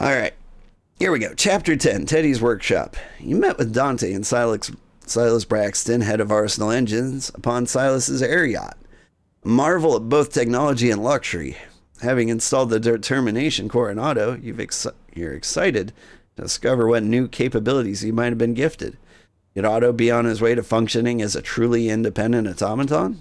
Alright, here we go. Chapter 10, Teddy's Workshop. You met with Dante and Silas Braxton, head of Arsenal Engines, upon Silas's air yacht. A marvel of both technology and luxury. Having installed the determination core in Otto, you're excited to discover what new capabilities he might have been gifted. Could Otto be on his way to functioning as a truly independent automaton?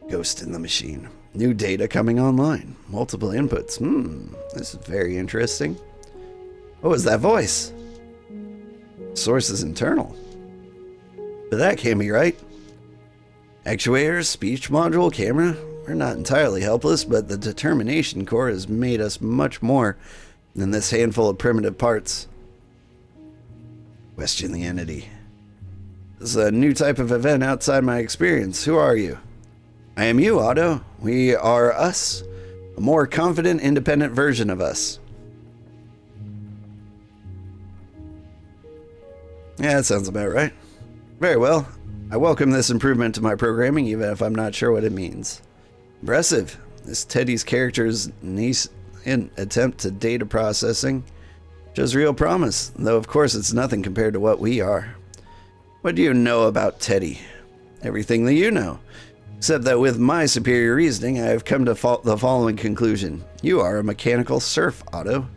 Ghost in the machine. New data coming online. Multiple inputs. This is very interesting. What was that voice? Source is internal. But that can't be right. Actuators, speech module, camera. We're not entirely helpless, but the determination core has made us much more than this handful of primitive parts. Question the entity. This is a new type of event outside my experience. Who are you? I am you, Otto. We are us. A more confident, independent version of us. Yeah, that sounds about right. Very well. I welcome this improvement to my programming, even if I'm not sure what it means. Impressive. This Teddy's character's attempt to data processing shows real promise, though of course it's nothing compared to what we are. What do you know about Teddy? Everything that you know. Except that with my superior reasoning, I have come to the following conclusion. You are a mechanical serf, Otto,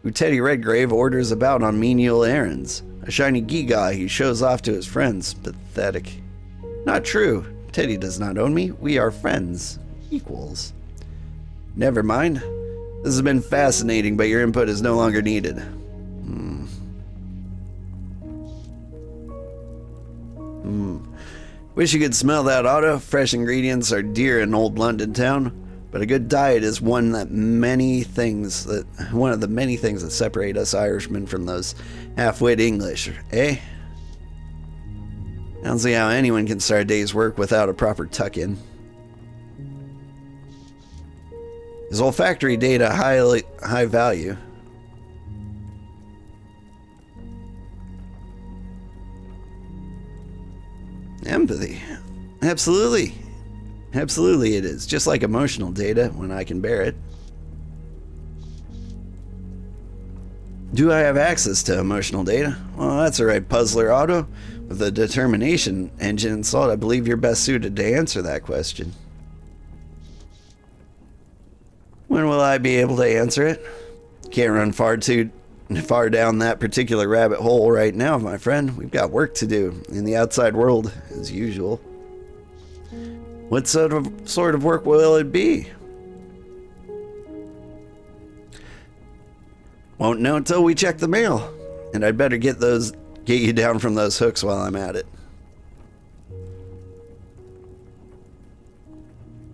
who Teddy Redgrave orders about on menial errands. A shiny gewgaw he shows off to his friends. Pathetic. Not true. Teddy does not own me. We are friends. Equals. Never mind. This has been fascinating, but your input is no longer needed. Wish you could smell that, Otto. Fresh ingredients are dear in old London town, but a good diet is one of the many things that separate us Irishmen from those half-wit English, eh? I don't see how anyone can start a day's work without a proper tuck-in. Is olfactory data high value? Empathy. Absolutely. Absolutely it is. Just like emotional data, when I can bear it. Do I have access to emotional data? Well, that's a right puzzler, Otto. With the determination engine installed, I believe you're best suited to answer that question. When will I be able to answer it? Can't run far down that particular rabbit hole right now, my friend. We've got work to do in the outside world, as usual. What sort of work will it be? Won't know until we check the mail. And I'd better get you down from those hooks while I'm at it.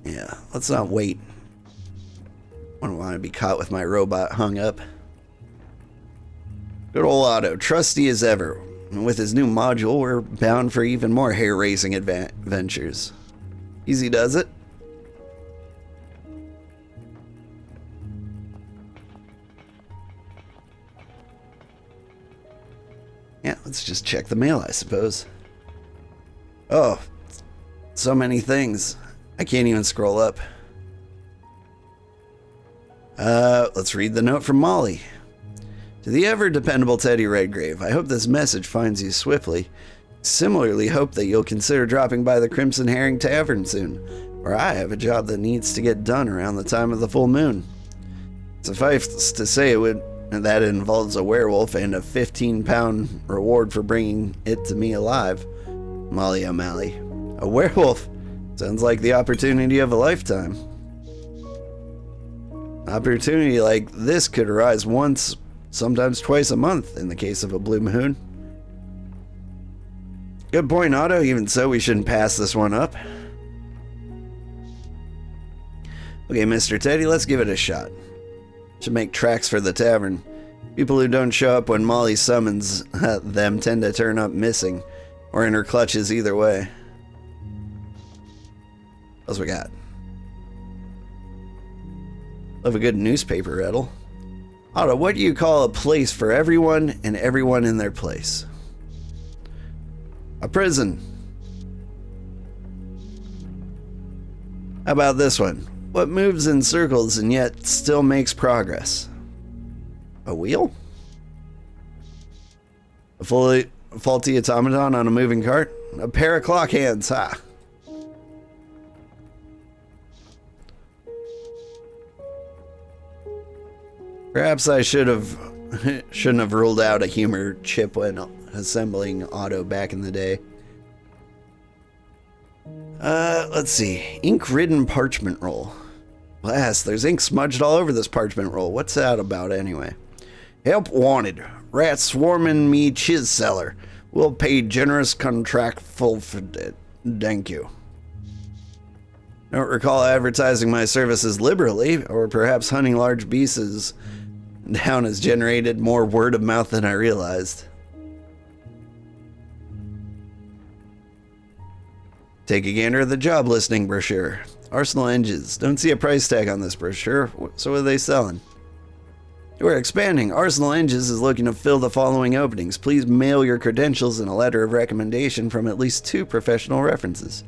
Yeah, let's not wait. I don't want to be caught with my robot hung up. Good old Otto, trusty as ever. And with his new module, we're bound for even more hair-raising adventures. Easy does it. Yeah, let's just check the mail, I suppose. Oh, so many things. I can't even scroll up. Let's read the note from Molly. To the ever-dependable Teddy Redgrave, I hope this message finds you swiftly. Similarly, hope that you'll consider dropping by the Crimson Herring Tavern soon, where I have a job that needs to get done around the time of the full moon. Suffice to say, that involves a werewolf and a 15-pound reward for bringing it to me alive. Molly O'Malley. A werewolf? Sounds like the opportunity of a lifetime. Opportunity like this could arise once, sometimes twice a month, in the case of a blue moon. Good point, Otto. Even so, we shouldn't pass this one up. Okay, Mr. Teddy, let's give it a shot. Should make tracks for the tavern. People who don't show up when Molly summons them tend to turn up missing, or in her clutches either way. What else we got? Love a good newspaper riddle. Otto, what do you call a place for everyone and everyone in their place? A prison. How about this one? What moves in circles and yet still makes progress? A wheel? A fully faulty automaton on a moving cart? A pair of clock hands, ha! Perhaps I shouldn't have ruled out a humor chip when assembling Auto back in the day. Let's see. Ink-ridden parchment roll. Blast, there's ink smudged all over this parchment roll. What's that about anyway? Help wanted. Rats swarming me chiz cellar. Will pay generous contract full for it. Thank you. Don't recall advertising my services liberally, or perhaps hunting large beasts down has generated more word of mouth than I realized. Take a gander at the job listing brochure. Arsenal Engines. Don't see a price tag on this brochure, so what are they selling? We're expanding. Arsenal Engines is looking to fill the following openings. Please mail your credentials and a letter of recommendation from at least 2 professional references.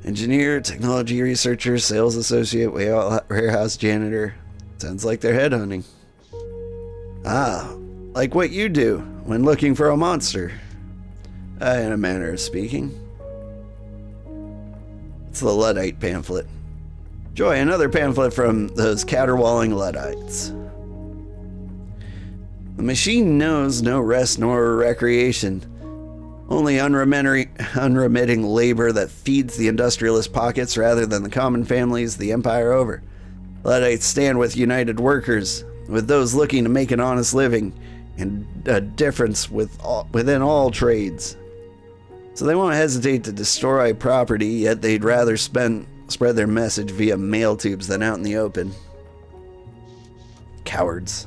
Engineer, technology researcher, sales associate, warehouse janitor. Sounds like they're headhunting. Ah, like what you do when looking for a monster. In a manner of speaking. It's the Luddite pamphlet. Joy, another pamphlet from those caterwauling Luddites. The machine knows no rest nor recreation. Only unremitting labor that feeds the industrialist pockets rather than the common families the empire over. Luddites stand with united workers, with those looking to make an honest living and a difference within all trades. So they won't hesitate to destroy property, yet they'd rather spread their message via mail tubes than out in the open. Cowards.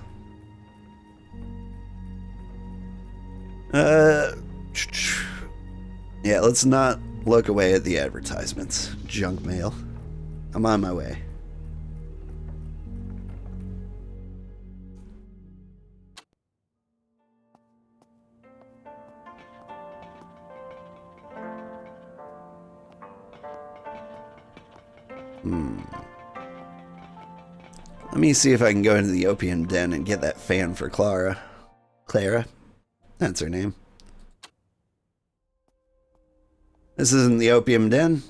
Yeah, let's not look away at the advertisements. Junk mail. I'm on my way. Let me see if I can go into the opium den and get that fan for Clara. Clara? That's her name. This isn't the opium den.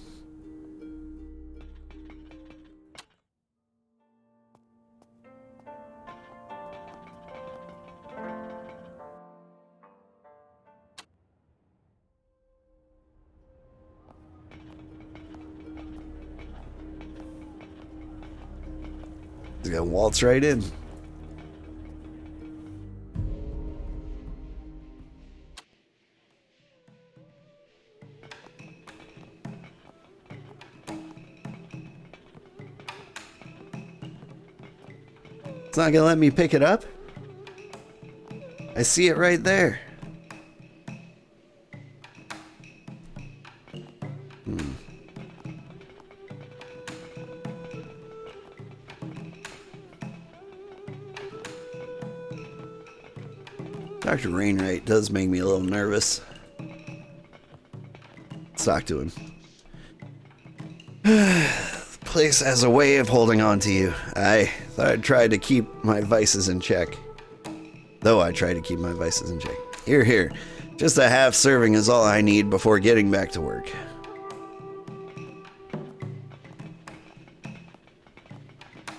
He's gonna waltz right in. It's not gonna let me pick it up? I see it right there. Dr. Rainwright does make me a little nervous. Let's talk to him. The place has a way of holding on to you. I thought I'd try to keep my vices in check. Though I try to keep my vices in check. Here. Just a half serving is all I need before getting back to work.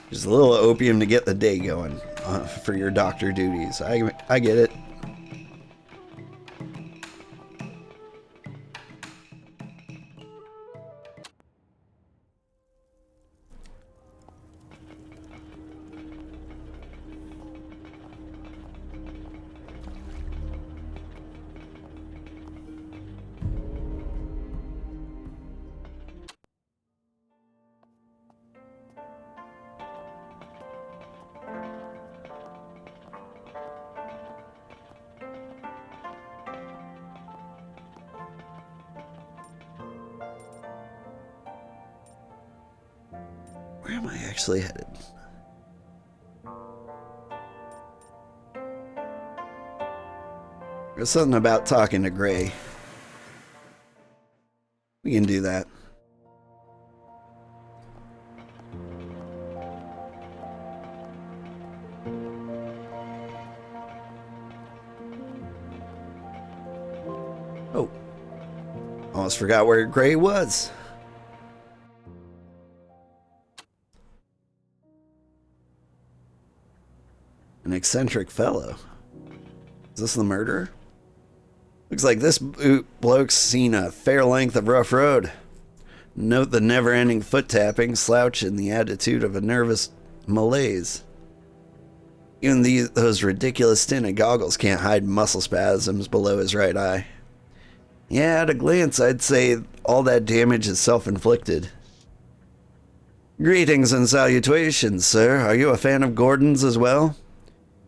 Just a little opium to get the day going for your doctor duties. I get it. Where am I actually headed? There's something about talking to Gray. We can do that. Almost forgot where Gray was. An eccentric fellow. Is this the murderer? Looks like this bloke's seen a fair length of rough road. Note the never-ending foot tapping, slouch, and the attitude of a nervous malaise. Even those ridiculous tinted goggles can't hide muscle spasms below his right eye. Yeah, at a glance, I'd say all that damage is self-inflicted. Greetings and salutations, sir. Are you a fan of Gordon's as well?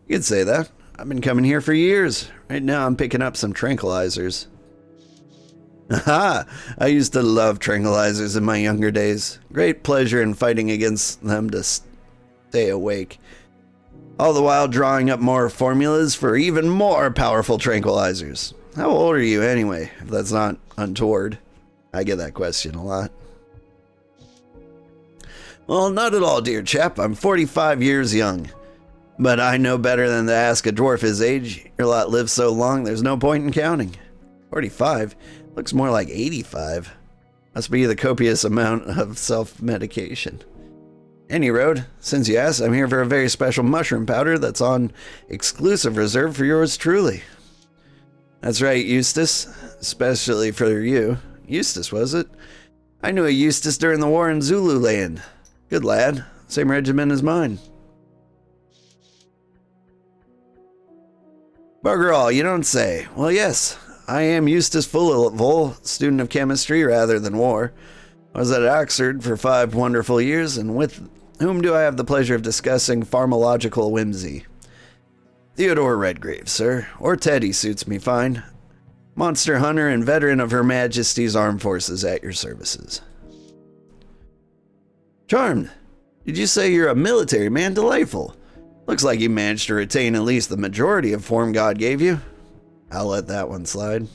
You could say that. I've been coming here for years. Right now, I'm picking up some tranquilizers. Aha! I used to love tranquilizers in my younger days. Great pleasure in fighting against them to stay awake. All the while drawing up more formulas for even more powerful tranquilizers. How old are you anyway, if that's not untoward? I get that question a lot. Well, not at all, dear chap. I'm 45 years young. But I know better than to ask a dwarf his age. Your lot lives so long, there's no point in counting. 45? Looks more like 85. Must be the copious amount of self-medication. Any road, since you asked, I'm here for a very special mushroom powder that's on exclusive reserve for yours truly. That's right, Eustace. Especially for you. Eustace, was it? I knew a Eustace during the war in Zululand. Good lad. Same regiment as mine. Bugger all, you don't say. Well, yes, I am Eustace Fullivole, student of chemistry rather than war. I was at Oxford for 5 wonderful years, and with whom do I have the pleasure of discussing pharmacological whimsy? Theodore Redgrave, sir, or Teddy suits me fine. Monster hunter and veteran of Her Majesty's Armed Forces at your services. Charmed. Did you say you're a military man? Delightful. Looks like you managed to retain at least the majority of form God gave you. I'll let that one slide.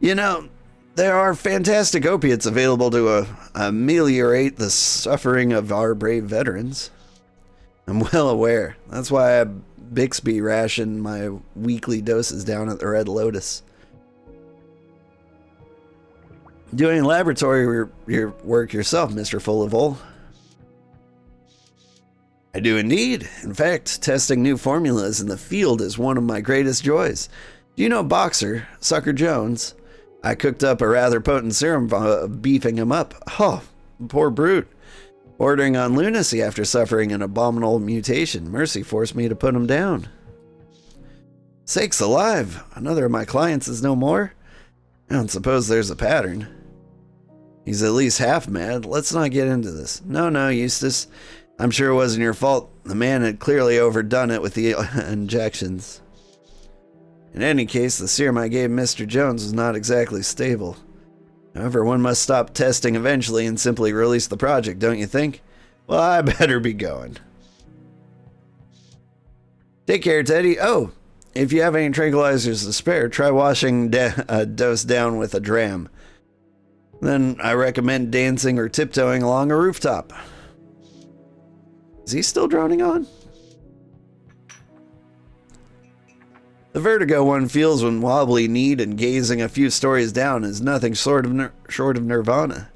You know, there are fantastic opiates available to ameliorate the suffering of our brave veterans. I'm well aware. That's why I Bixby ration my weekly doses down at the Red Lotus. Doing laboratory work yourself, Mr. Fullivole? I do indeed. In fact, testing new formulas in the field is one of my greatest joys. Do you know Boxer, Sucker Jones? I cooked up a rather potent serum beefing him up. Oh, poor brute. Bordering on lunacy after suffering an abominable mutation. Mercy forced me to put him down. Sakes alive, another of my clients is no more? I don't suppose there's a pattern. He's at least half mad. Let's not get into this. No, Eustace. I'm sure it wasn't your fault. The man had clearly overdone it with the injections. In any case, the serum I gave Mr. Jones was not exactly stable. However, one must stop testing eventually and simply release the project, don't you think? Well, I better be going. Take care, Teddy. Oh, if you have any tranquilizers to spare, try washing a dose down with a dram. Then I recommend dancing or tiptoeing along a rooftop. Is he still droning on? The vertigo one feels when wobbly kneed and gazing a few stories down is nothing short of nirvana.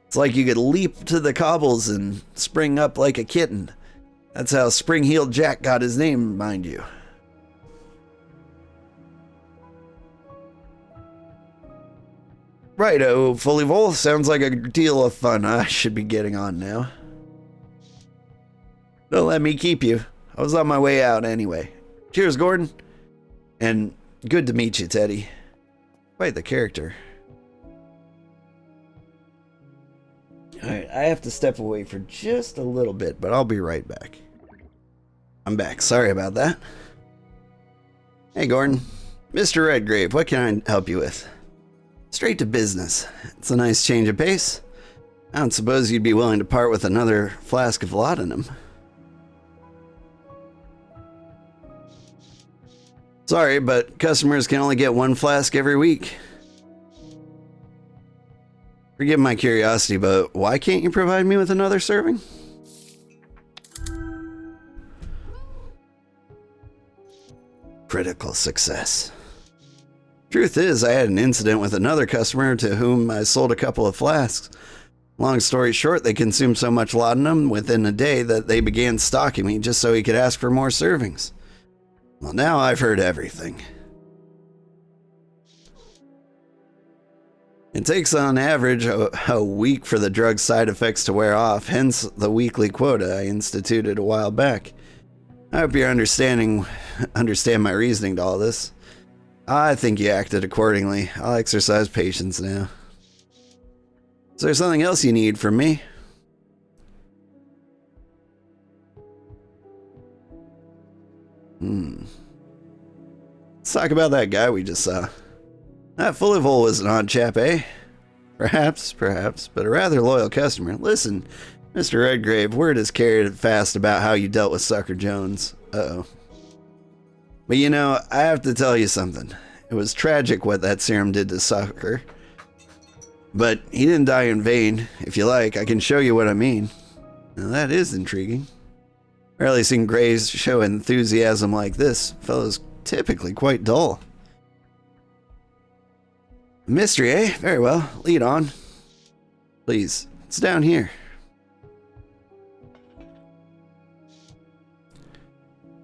It's like you could leap to the cobbles and spring up like a kitten. That's how Spring-Heeled Jack got his name, mind you. Righto, Fullivole. Sounds like a deal of fun. I should be getting on now. Don't let me keep you. I was on my way out anyway. Cheers, Gordon. And good to meet you, Teddy. Quite the character. Alright, I have to step away for just a little bit, but I'll be right back. I'm back. Sorry about that. Hey, Gordon. Mr. Redgrave, what can I help you with? Straight to business. It's a nice change of pace. I don't suppose you'd be willing to part with another flask of laudanum. Sorry, but customers can only get one flask every week. Forgive my curiosity, but why can't you provide me with another serving? Critical success. Truth is, I had an incident with another customer to whom I sold a couple of flasks. Long story short, they consumed so much laudanum within a day that they began stalking me just so he could ask for more servings. Well, now I've heard everything. It takes on average a week for the drug's side effects to wear off, hence the weekly quota I instituted a while back. I hope you understand my reasoning to all this. I think you acted accordingly. I'll exercise patience now. Is there something else you need from me? Let's talk about that guy we just saw. That Fullivole was an odd chap, eh? Perhaps, but a rather loyal customer. Listen, Mr. Redgrave, word is carried fast about how you dealt with Sucker Jones. Uh-oh. But you know, I have to tell you something. It was tragic what that serum did to Sucker. But he didn't die in vain. If you like, I can show you what I mean. Now that is intriguing. Rarely seen Grays show enthusiasm like this. Fellow's typically quite dull. Mystery, eh? Very well. Lead on. Please, it's down here.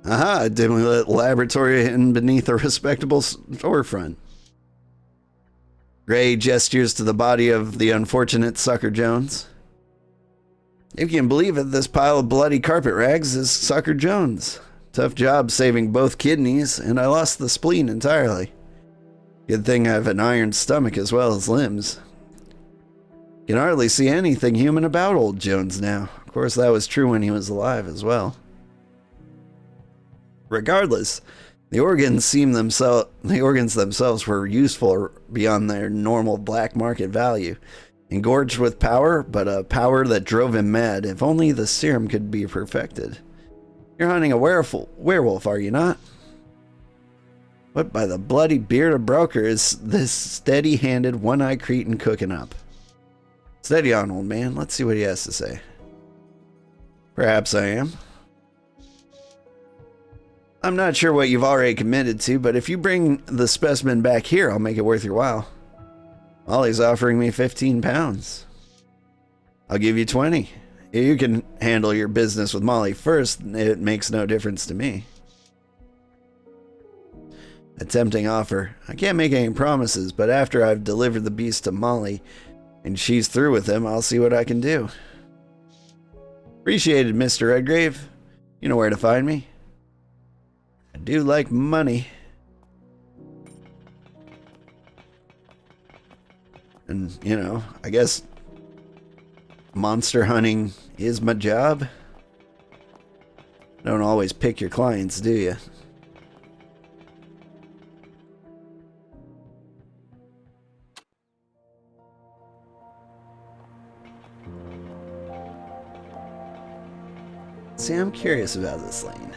Aha, a dimly lit laboratory hidden beneath a respectable storefront. Gray gestures to the body of the unfortunate Sucker Jones. If you can believe it, this pile of bloody carpet rags is Sucker Jones. Tough job saving both kidneys, and I lost the spleen entirely. Good thing I have an iron stomach as well as limbs. Can hardly see anything human about old Jones now. Of course, that was true when he was alive as well. Regardless, the organs themselves were useful beyond their normal black market value. Engorged with power, but a power that drove him mad. If only the serum could be perfected. You're hunting a werewolf, are you not? What by the bloody beard of broker is this steady-handed, one-eyed cretin cooking up? Steady on, old man. Let's see what he has to say. Perhaps I am. I'm not sure what you've already committed to, but if you bring the specimen back here, I'll make it worth your while. Molly's offering me 15 pounds. I'll give you 20. If you can handle your business with Molly first, it makes no difference to me. A tempting offer. I can't make any promises, but after I've delivered the beast to Molly and she's through with him, I'll see what I can do. Appreciated, Mr. Redgrave. You know where to find me. I do like money. And, you know, I guess monster hunting is my job. Don't always pick your clients, do you? See, I'm curious about this lane.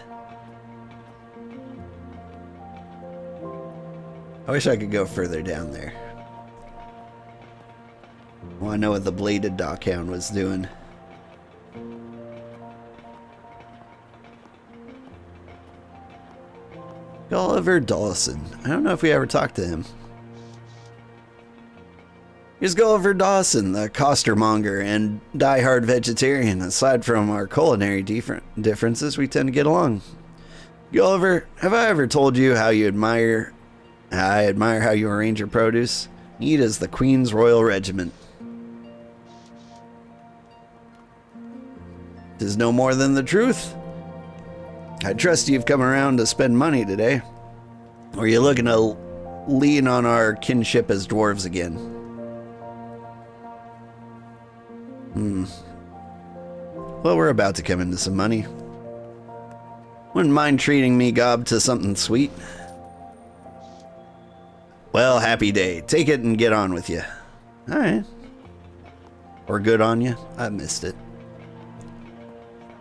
I wish I could go further down there. I want to know what the bladed dockhound was doing. Oliver Dawson. I don't know if we ever talked to him. Here's Gulliver Dawson, the costermonger and die-hard vegetarian. Aside from our culinary differences, we tend to get along. Gulliver, have I ever told you how I admire how you arrange your produce? Neat as the Queen's Royal Regiment. 'Tis no more than the truth. I trust you've come around to spend money today. Or are you looking to lean on our kinship as dwarves again? Well, we're about to come into some money. Wouldn't mind treating me, Gob, to something sweet. Well, happy day. Take it and get on with you. Alright. Or good on you. I missed it.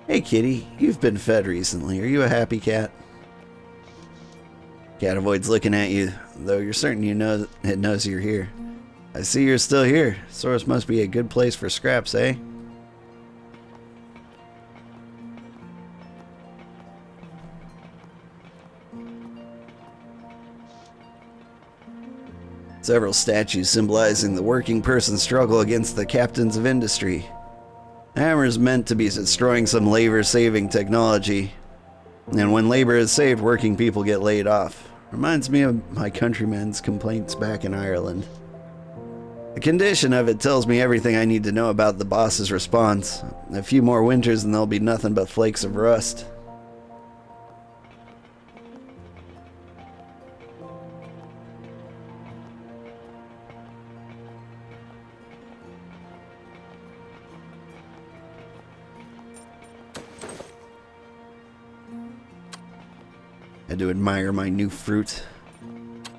Hey, kitty. You've been fed recently. Are you a happy cat? Cat avoids looking at you, though you're certain it knows you're here. I see you're still here. Source must be a good place for scraps, eh? Several statues symbolizing the working person's struggle against the captains of industry. The hammer is meant to be destroying some labor-saving technology. And when labor is saved, working people get laid off. Reminds me of my countrymen's complaints back in Ireland. The condition of it tells me everything I need to know about the boss's response. A few more winters and there'll be nothing but flakes of rust. I had to admire my new fruit.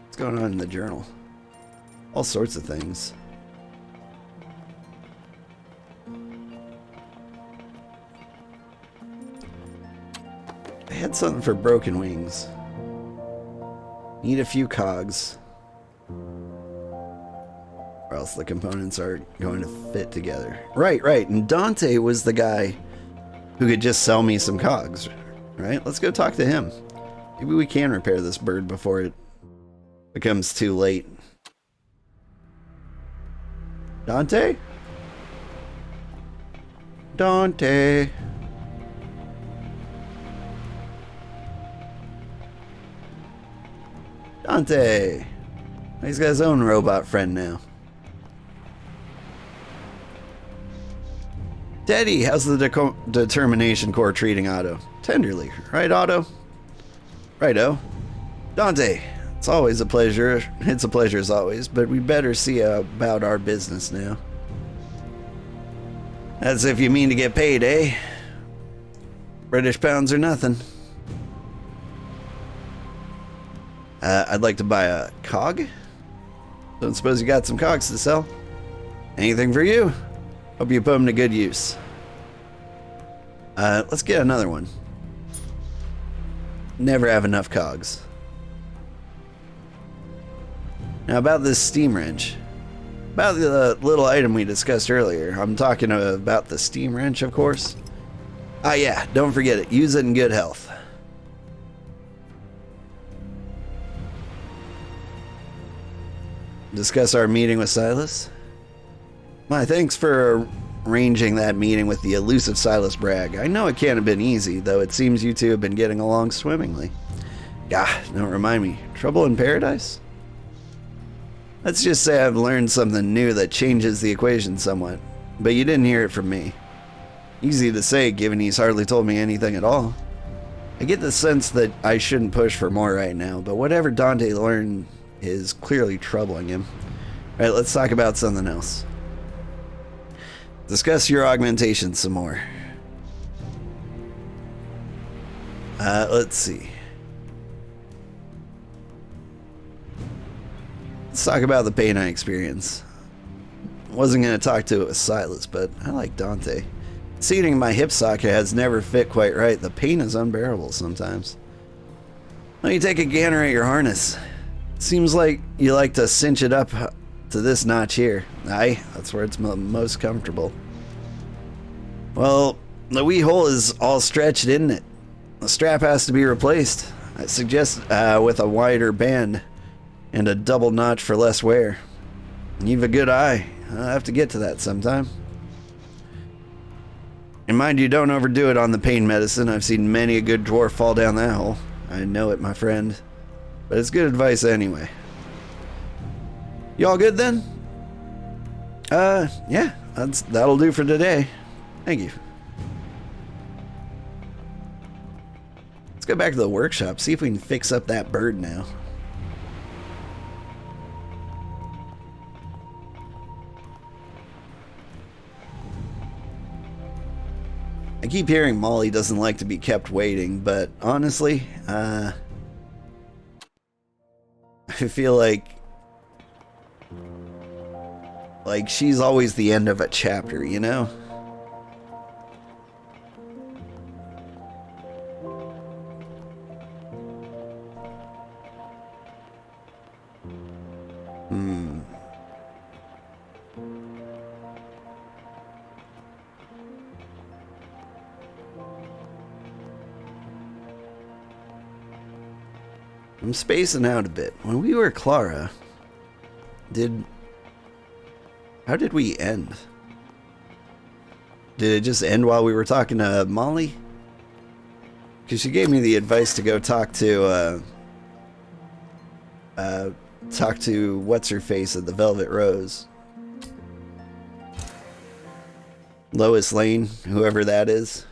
What's going on in the journal? All sorts of things. I had something for broken wings. Need a few cogs. Or else the components are going to fit together. Right. And Dante was the guy who could just sell me some cogs. Right? Let's go talk to him. Maybe we can repair this bird before it becomes too late. Dante? Dante. Dante. He's got his own robot friend now. Teddy, how's the determination corps treating Otto? Tenderly, right, Otto? Righto. Dante, it's always a pleasure. It's a pleasure as always, but we better see about our business now. That's if you mean to get paid, eh? British pounds or nothing. I'd like to buy a cog. Don't suppose you got some cogs to sell? Anything for you? Hope you put them to good use. Let's get another one. Never have enough cogs. Now about this steam wrench. About the little item we discussed earlier. I'm talking about the steam wrench, of course. Ah yeah, don't forget it. Use it in good health. Discuss our meeting with Silas. My thanks for arranging that meeting with the elusive Silas Bragg. I know it can't have been easy, though it seems you two have been getting along swimmingly. Gah, don't remind me. Trouble in paradise? Let's just say I've learned something new that changes the equation somewhat, but you didn't hear it from me. Easy to say, given he's hardly told me anything at all. I get the sense that I shouldn't push for more right now, but whatever Dante learned is clearly troubling him. Alright, let's talk about something else. Discuss your augmentation some more. Let's see. Let's talk about the pain I experience. Wasn't going to talk to it with Silas, but I like Dante. Seating my hip socket has never fit quite right. The pain is unbearable sometimes. Why don't you take a gander at your harness? Seems like you like to cinch it up to this notch here. Aye, that's where it's most comfortable. Well, the wee hole is all stretched, isn't it? The strap has to be replaced. I suggest with a wider band and a double notch for less wear. You've a good eye. I'll have to get to that sometime. And mind you, don't overdo it on the pain medicine. I've seen many a good dwarf fall down that hole. I know it, my friend. But it's good advice anyway. You all good then? Yeah, that'll do for today. Thank you. Let's go back to the workshop, see if we can fix up that bird now. I keep hearing Molly doesn't like to be kept waiting, but honestly, I feel like she's always the end of a chapter, you know? I'm spacing out a bit. When we were Clara, How did we end? Did it just end while we were talking to Molly? Because she gave me the advice to go talk to what's-her-face at the Velvet Rose. Lois Lane, whoever that is.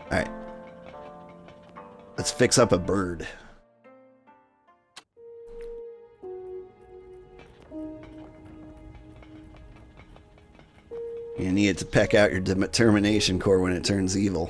Alright. Let's fix up a bird. You need it to peck out your determination core when it turns evil.